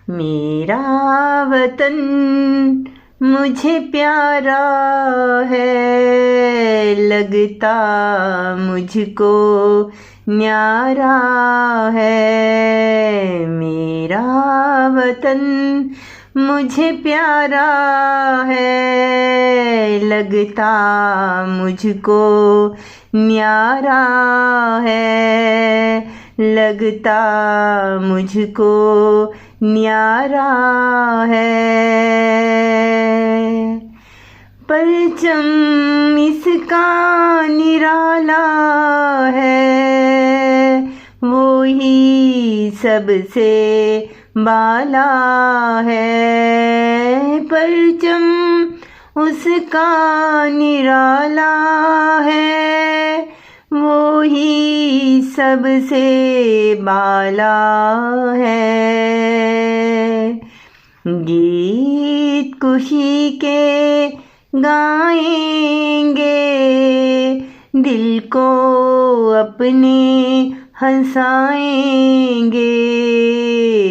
मेरा वतन मुझे प्यारा है, लगता मुझको न्यारा है। मेरा वतन मुझे प्यारा है, लगता मुझको न्यारा है, लगता मुझको न्यारा है। परचम इसका निराला है, वो ही सबसे बाला है। परचम उसका निराला है, वो ही सबसे बाला है। गीत खुशी के गाएंगे, दिल को अपने हंसाएंगे।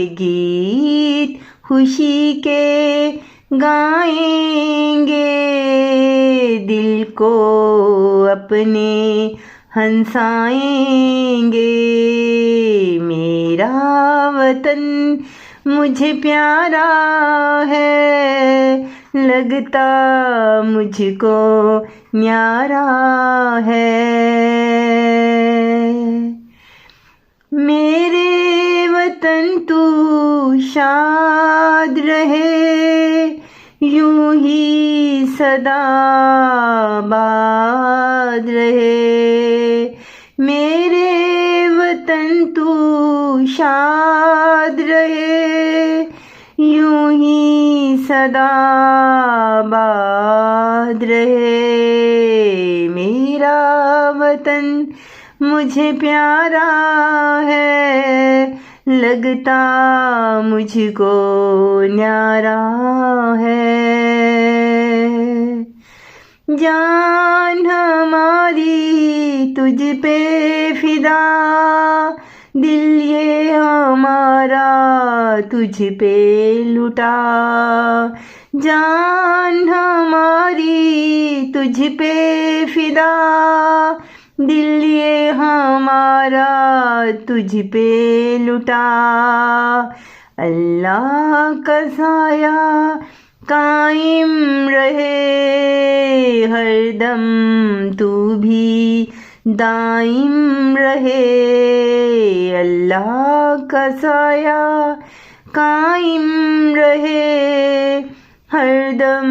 गीत खुशी के गाएंगे, दिल को अपने हंसाएंगे। मेरा वतन मुझे प्यारा है, लगता मुझको न्यारा है। मेरे वतन तू शाद रहे, यूं ही सदा बाद रहे। मेरे वतन तू शाद रहे, यूं ही सदा बाद रहे। मेरा वतन मुझे प्यारा है, लगता मुझको न्यारा है। जान हमारी तुझ पे फिदा, दिल ये हमारा तुझ पे लुटा। जान हमारी तुझ पे फिदा, दिल ये हमारा तुझ पे लुटा। अल्लाह का साया कायम रहे, हरदम तू भी दाइम रहे। अल्लाह का साया कायम रहे, हरदम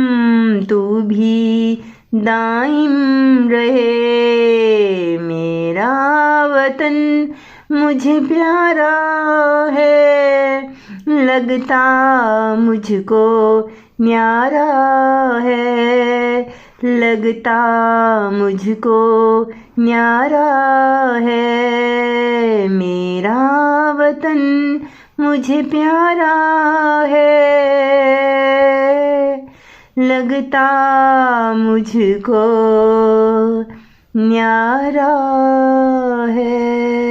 तू भी दाइम रहे। मेरा वतन मुझे प्यारा है, लगता मुझको न्यारा है, लगता मुझको न्यारा है। मेरा वतन मुझे प्यारा है, लगता मुझको न्यारा है।